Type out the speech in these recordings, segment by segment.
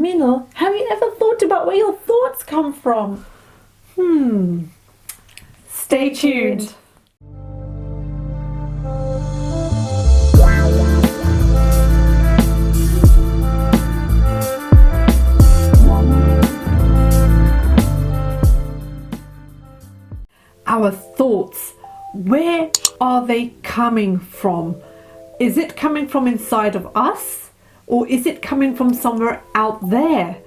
Minal, have you ever thought about where your thoughts come from? Stay tuned. Our thoughts, where are they coming from? Is it coming from inside of us, or is it coming from somewhere out there?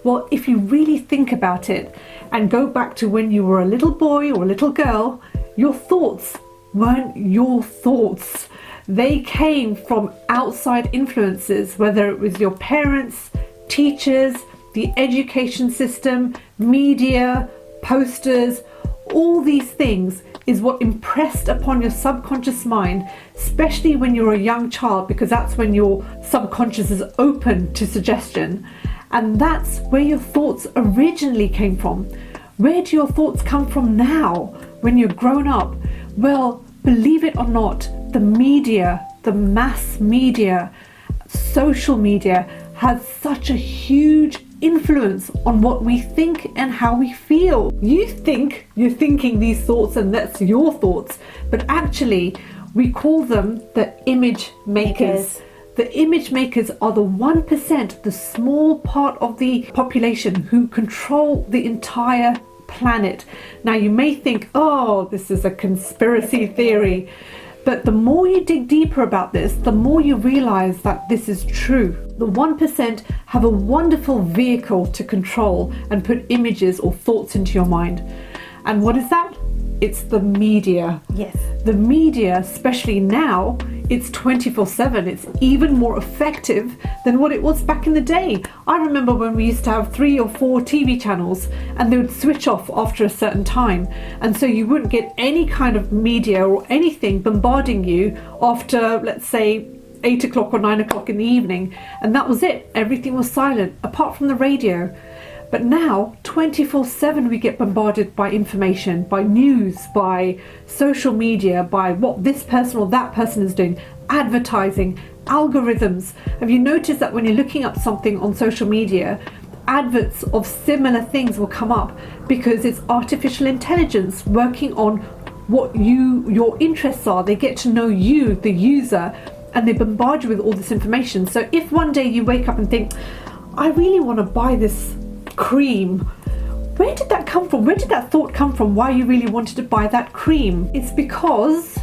Well, if you really think about it and go back to when you were a little boy or a little girl, your thoughts weren't your thoughts. They came from outside influences, whether it was your parents, teachers, the education system, media, posters. All these things is what impressed upon your subconscious mind, especially when you're a young child, because that's when your subconscious is open to suggestion. And that's where your thoughts originally came from. Where do your thoughts come from now when you're grown up? Well, believe it or not, the media, the mass media, social media has such a huge influence on what we think and how we feel. You think you're thinking these thoughts and that's your thoughts, but actually we call them the image makers. The image makers are the 1%, the small part of the population who control the entire planet. Now you may think, oh, this is a conspiracy theory. But the more you dig deeper about this, the more you realize that this is true. The 1% have a wonderful vehicle to control and put images or thoughts into your mind. And what is that? It's the media. Yes. The media, especially now, it's 24/7. It's even more effective than what it was back in the day. I remember when we used to have 3 or 4 TV channels and they would switch off after a certain time. And so you wouldn't get any kind of media or anything bombarding you after, let's say, 8 o'clock or 9 o'clock in the evening. And that was it. Everything was silent, apart from the radio. But now, 24/7, we get bombarded by information, by news, by social media, by what this person or that person is doing, advertising, algorithms. Have you noticed that when you're looking up something on social media, adverts of similar things will come up because it's artificial intelligence working on what your interests are. They get to know you, the user, and they bombard you with all this information. So if one day you wake up and think, I really want to buy this cream, where did that come from? Where did that thought come from? Why you really wanted to buy that cream? It's because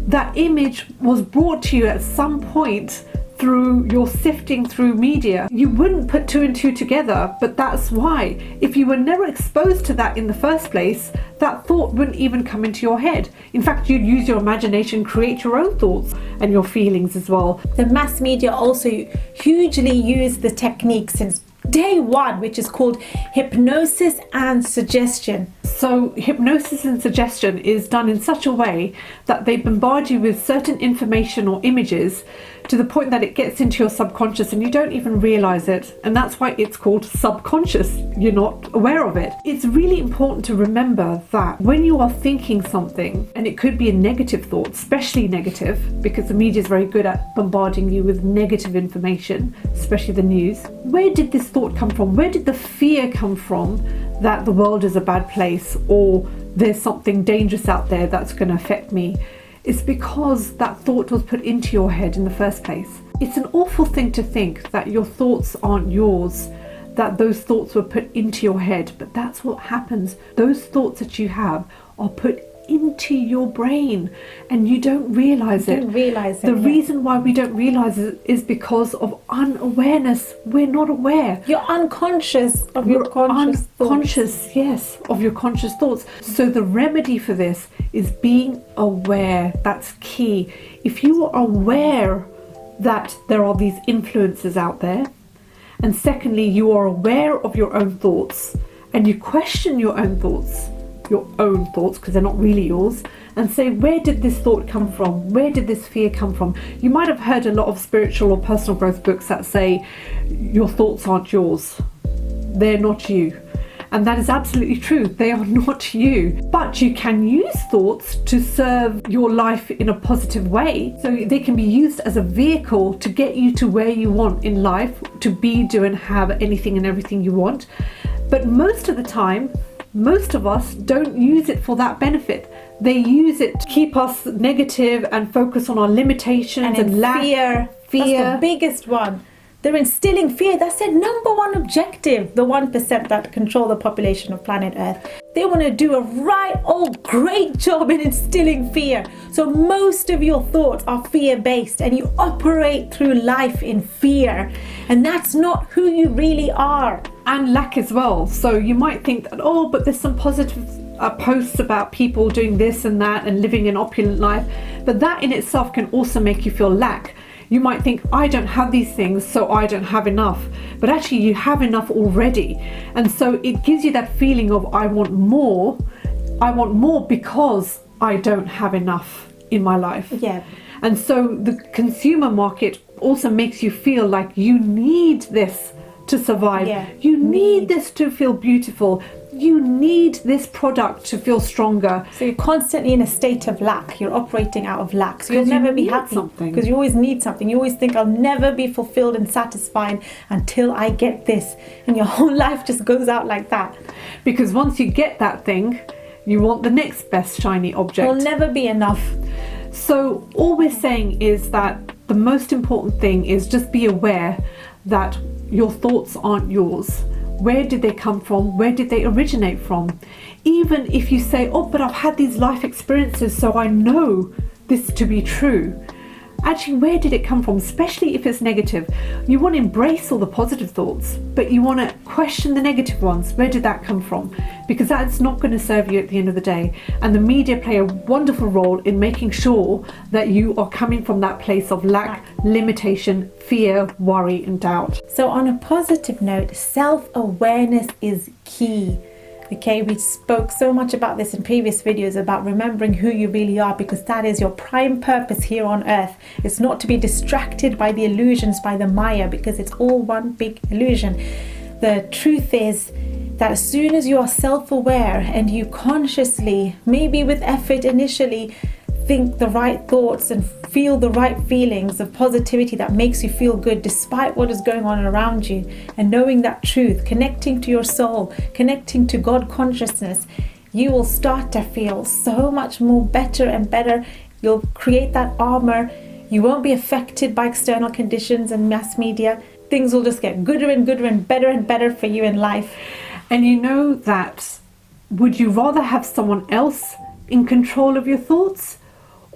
that image was brought to you at some point through your sifting through media. You wouldn't put 2 and 2 together, but that's why. If you were never exposed to that in the first place, that thought wouldn't even come into your head. In fact, you'd use your imagination, create your own thoughts and your feelings as well. The mass media also hugely use the technique since day one, which is called hypnosis and suggestion. So hypnosis and suggestion is done in such a way that they bombard you with certain information or images to the point that it gets into your subconscious and you don't even realize it. And that's why it's called subconscious. You're not aware of it. It's really important to remember that when you are thinking something, and it could be a negative thought, especially negative, because the media is very good at bombarding you with negative information, especially the news. Where did this thought come from? Where did the fear come from that the world is a bad place or there's something dangerous out there that's going to affect me? It's because that thought was put into your head in the first place. It's an awful thing to think that your thoughts aren't yours, that those thoughts were put into your head, but that's what happens. Those thoughts that you have are put into your brain and you don't realize it. The reason why we don't realize it is because of unawareness. We're not aware. You're unconscious of your conscious thoughts. Yes, of your conscious thoughts. So the remedy for this is being aware. That's key. If you are aware that there are these influences out there, and secondly, you are aware of your own thoughts and you question your own thoughts, because they're not really yours, and say, where did this thought come from? Where did this fear come from? You might have heard a lot of spiritual or personal growth books that say your thoughts aren't yours. They're not you. And that is absolutely true. They are not you. But you can use thoughts to serve your life in a positive way. So they can be used as a vehicle to get you to where you want in life, to be, do, and have anything and everything you want. But most of the time, most of us don't use it for that benefit. They use it to keep us negative and focus on our limitations and lack. Fear. That's the biggest one. They're instilling fear. That's their number one objective. The 1% that control the population of planet Earth. They want to do a great job in instilling fear. So most of your thoughts are fear-based, and you operate through life in fear. And that's not who you really are. And lack as well. So you might think that, oh, but there's some positive posts about people doing this and that and living an opulent life. But that in itself can also make you feel lack. You might think, I don't have these things, so I don't have enough. But actually you have enough already. And so it gives you that feeling of, I want more. I want more because I don't have enough in my life. Yeah. And so the consumer market also makes you feel like you need this to survive. Yeah. You need this to feel beautiful. You need this product to feel stronger. So you're constantly in a state of lack. You're operating out of lack. So you'll never be happy because you always need something. You always think, I'll never be fulfilled and satisfied until I get this. And your whole life just goes out like that. Because once you get that thing, you want the next best shiny object. It'll never be enough. So all we're saying is that the most important thing is just be aware that your thoughts aren't yours. Where did they come from? Where did they originate from? Even if you say, oh, but I've had these life experiences, so I know this to be true. Actually, where did it come from? Especially if it's negative. You want to embrace all the positive thoughts, but you want to question the negative ones. Where did that come from? Because that's not going to serve you at the end of the day. And the media play a wonderful role in making sure that you are coming from that place of lack, limitation, fear, worry, and doubt. So on a positive note, self-awareness is key. Okay, we spoke so much about this in previous videos about remembering who you really are, because that is your prime purpose here on earth. It's not to be distracted by the illusions, by the Maya, because it's all one big illusion. The truth is that as soon as you are self-aware and you consciously, maybe with effort initially, think the right thoughts and feel the right feelings of positivity that makes you feel good despite what is going on around you, and knowing that truth, connecting to your soul, connecting to God consciousness, you will start to feel so much more better and better. You'll create that armor. You won't be affected by external conditions and mass media. Things will just get gooder and gooder and better for you in life. And you know that, would you rather have someone else in control of your thoughts?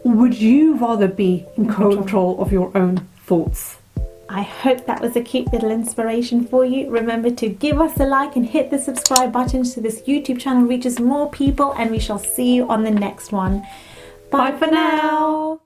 Or would you rather be in control of your own thoughts? I hope that was a cute little inspiration for you. Remember to give us a like and hit the subscribe button so this YouTube channel reaches more people, and we shall see you on the next one. Bye for now.